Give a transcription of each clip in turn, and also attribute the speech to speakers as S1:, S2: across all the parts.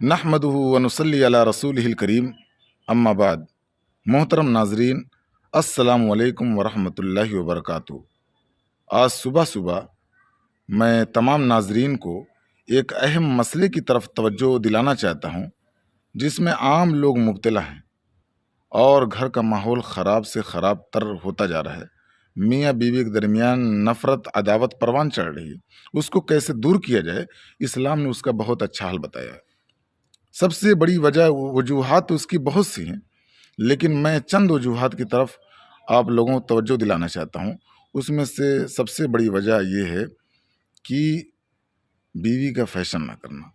S1: نحمدہ ونصلی علی رسولہ الکریم، اما بعد۔ محترم ناظرین، السلام علیکم ورحمۃ اللہ وبرکاتہ۔ آج صبح صبح میں تمام ناظرین کو ایک اہم مسئلے کی طرف توجہ دلانا چاہتا ہوں، جس میں عام لوگ مبتلا ہیں اور گھر کا ماحول خراب سے خراب تر ہوتا جا رہا ہے۔ میاں بیوی کے درمیان نفرت، عداوت پروان چڑھ رہی ہے۔ اس کو کیسے دور کیا جائے، اسلام نے اس کا بہت اچھا حل بتایا ہے۔ سب سے بڑی وجوہات اس کی بہت سی ہیں، لیکن میں چند وجوہات کی طرف آپ لوگوں کو توجہ دلانا چاہتا ہوں۔ اس میں سے سب سے بڑی وجہ یہ ہے کہ بیوی کا فیشن نہ کرنا،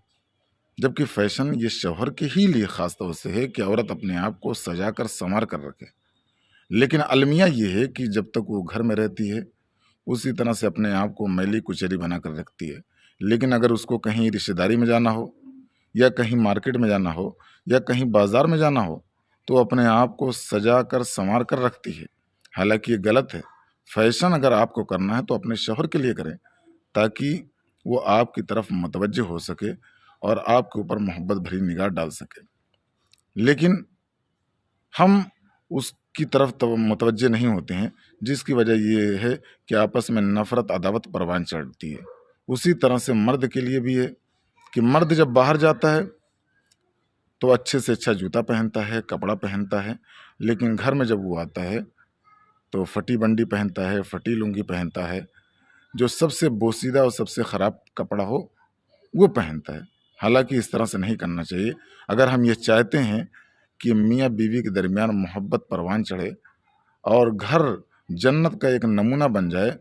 S1: جبکہ فیشن یہ شوہر کے ہی لیے خاص طور سے ہے کہ عورت اپنے آپ کو سجا کر سنوار کر رکھے، لیکن المیہ یہ ہے کہ جب تک وہ گھر میں رہتی ہے اسی طرح سے اپنے آپ کو میلی کچیری بنا کر رکھتی ہے، لیکن اگر اس کو کہیں رشتہ داری میں جانا ہو یا کہیں مارکیٹ میں جانا ہو یا کہیں بازار میں جانا ہو تو اپنے آپ کو سجا کر سنوار کر رکھتی ہے، حالانکہ یہ غلط ہے۔ فیشن اگر آپ کو کرنا ہے تو اپنے شوہر کے لیے کریں، تاکہ وہ آپ کی طرف متوجہ ہو سکے اور آپ کے اوپر محبت بھری نگاہ ڈال سکے، لیکن ہم اس کی طرف متوجہ نہیں ہوتے ہیں، جس کی وجہ یہ ہے کہ آپس میں نفرت، عداوت پروان چڑھتی ہے۔ اسی طرح سے مرد کے لیے بھی ہے کہ مرد جب باہر جاتا ہے تو اچھے سے اچھا جوتا پہنتا ہے، کپڑا پہنتا ہے، لیکن گھر میں جب وہ آتا ہے تو پھٹی بنڈی پہنتا ہے، پھٹی لنگی پہنتا ہے، جو سب سے بوسیدہ اور سب سے خراب کپڑا ہو وہ پہنتا ہے۔ حالانکہ اس طرح سے نہیں کرنا چاہیے۔ اگر ہم یہ چاہتے ہیں کہ میاں بیوی کے درمیان محبت پروان چڑھے اور گھر جنت کا ایک نمونہ بن جائے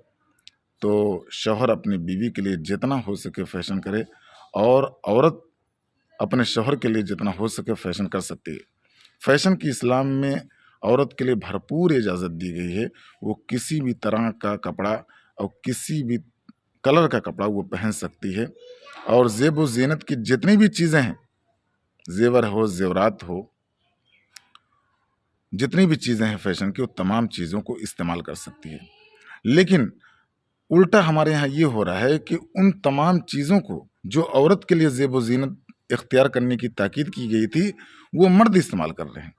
S1: تو شوہر اپنی بیوی کے لیے جتنا ہو سکے فیشن کرے، اور عورت اپنے شوہر کے لیے جتنا ہو سکے فیشن کر سکتی ہے۔ فیشن کی اسلام میں عورت کے لیے بھرپور اجازت دی گئی ہے، وہ کسی بھی طرح کا کپڑا اور کسی بھی کلر کا کپڑا وہ پہن سکتی ہے، اور زیب و زینت کی جتنی بھی چیزیں ہیں، زیور ہو، زیورات ہو، جتنی بھی چیزیں ہیں فیشن کی، وہ تمام چیزوں کو استعمال کر سکتی ہے۔ لیکن الٹا ہمارے یہاں یہ ہو رہا ہے کہ ان تمام چیزوں کو جو عورت کے لیے زیب و زینت اختیار کرنے کی تاکید کی گئی تھی وہ مرد استعمال کر رہے ہیں۔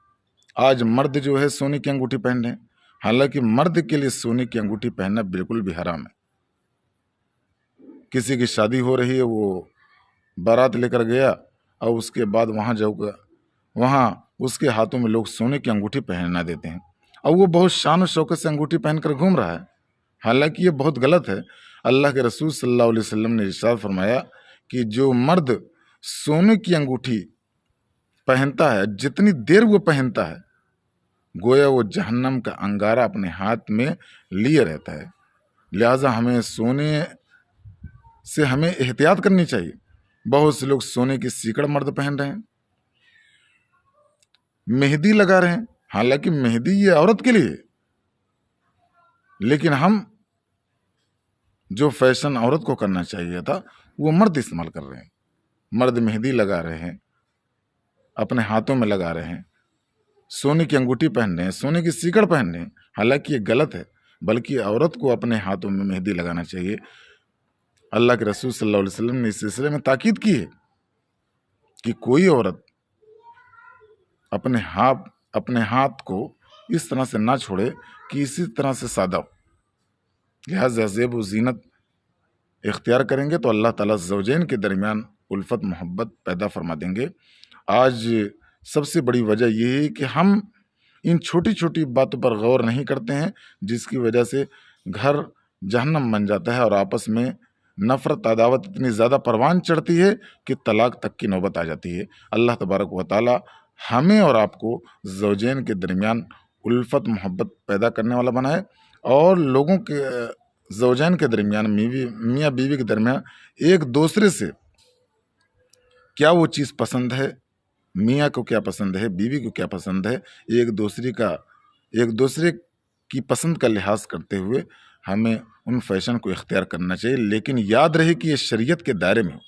S1: آج مرد جو ہے سونے کی انگوٹھی پہن رہے ہیں، حالانکہ مرد کے لیے سونے کی انگوٹھی پہننا بالکل بھی حرام ہے۔ کسی کی شادی ہو رہی ہے، وہ بارات لے کر گیا اور اس کے بعد وہاں اس کے ہاتھوں میں لوگ سونے کی انگوٹھی پہننا دیتے ہیں، اور وہ بہت شان و شوکت سے انگوٹھی پہن کر گھوم رہا ہے، حالانکہ یہ بہت غلط ہے۔ اللہ کے رسول صلی اللہ علیہ وسلم نے ارشاد فرمایا کہ جو مرد سونے کی انگوٹھی پہنتا ہے، جتنی دیر وہ پہنتا ہے گویا وہ جہنم کا انگارہ اپنے ہاتھ میں لیے رہتا ہے۔ لہٰذا ہمیں سونے سے ہمیں احتیاط کرنی چاہیے۔ بہت سے لوگ سونے کی سیکڑ مرد پہن رہے ہیں، مہندی لگا رہے ہیں، حالانکہ مہندی یہ عورت کے لیے، لیکن ہم جو فیشن عورت کو کرنا چاہیے تھا وہ مرد استعمال کر رہے ہیں۔ مرد مہندی لگا رہے ہیں، اپنے ہاتھوں میں لگا رہے ہیں، سونے کی انگوٹھی پہن رہے ہیں، سونے کی سیکڑ پہن رہے ہیں، حالانکہ یہ غلط ہے، بلکہ عورت کو اپنے ہاتھوں میں مہندی لگانا چاہیے۔ اللہ کے رسول صلی اللہ علیہ وسلم نے اس سلسلے میں تاکید کی ہے کہ کوئی عورت اپنے ہاتھ کو اس طرح سے نہ چھوڑے کہ اسی طرح سے سادہ ہو۔ لہٰذا زیب و زینت اختیار کریں گے تو اللہ تعالیٰ زوجین کے درمیان الفت، محبت پیدا فرما دیں گے۔ آج سب سے بڑی وجہ یہ ہے کہ ہم ان چھوٹی چھوٹی باتوں پر غور نہیں کرتے ہیں، جس کی وجہ سے گھر جہنم بن جاتا ہے اور آپس میں نفرت، عداوت اتنی زیادہ پروان چڑھتی ہے کہ طلاق تک کی نوبت آ جاتی ہے۔ اللہ تبارک و تعالیٰ ہمیں اور آپ کو زوجین کے درمیان الفت، محبت پیدا کرنے والا بنائے، اور لوگوں کے زوجین کے درمیان، میاں بیوی کے درمیان ایک دوسرے سے کیا وہ چیز پسند ہے، میاں کو کیا پسند ہے، بیوی کو کیا پسند ہے، ایک دوسرے کی پسند کا لحاظ کرتے ہوئے ہمیں ان فیشن کو اختیار کرنا چاہیے، لیکن یاد رہے کہ یہ شریعت کے دائرے میں ہو۔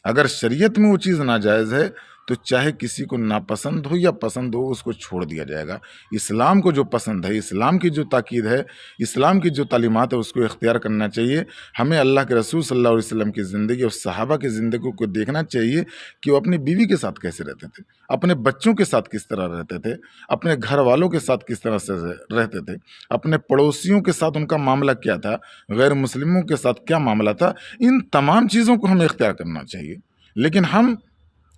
S1: اگر شریعت میں وہ چیز ناجائز ہے تو چاہے کسی کو ناپسند ہو یا پسند ہو اس کو چھوڑ دیا جائے گا۔ اسلام کو جو پسند ہے، اسلام کی جو تاکید ہے، اسلام کی جو تعلیمات ہے اس کو اختیار کرنا چاہیے۔ ہمیں اللہ کے رسول صلی اللہ علیہ وسلم کی زندگی اور صحابہ کی زندگی کو دیکھنا چاہیے کہ وہ اپنی بیوی کے ساتھ کیسے رہتے تھے، اپنے بچوں کے ساتھ کس طرح رہتے تھے، اپنے گھر والوں کے ساتھ کس طرح سے رہتے تھے، اپنے پڑوسیوں کے ساتھ ان کا معاملہ کیا تھا، غیر مسلموں کے ساتھ کیا معاملہ تھا۔ ان تمام چیزوں کو ہمیں اختیار کرنا چاہیے۔ لیکن ہم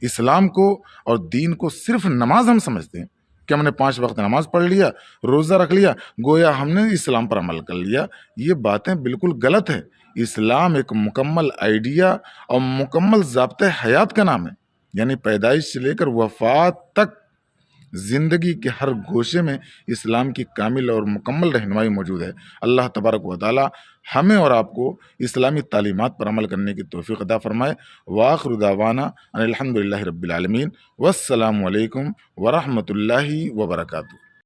S1: اسلام کو اور دین کو صرف نماز ہم سمجھتے ہیں کہ ہم نے 5 وقت نماز پڑھ لیا، روزہ رکھ لیا، گویا ہم نے اسلام پر عمل کر لیا۔ یہ باتیں بالکل غلط ہے۔ اسلام ایک مکمل آئیڈیا اور مکمل ضابطۂ حیات کا نام ہے، یعنی پیدائش سے لے کر وفات تک زندگی کے ہر گوشے میں اسلام کی کامل اور مکمل رہنمائی موجود ہے۔ اللہ تبارک و تعالی ہمیں اور آپ کو اسلامی تعلیمات پر عمل کرنے کی توفیق عطا فرمائے۔ وآخر دعوانا ان الحمد للہ رب العالمین، والسلام علیکم ورحمۃ اللہ وبرکاتہ۔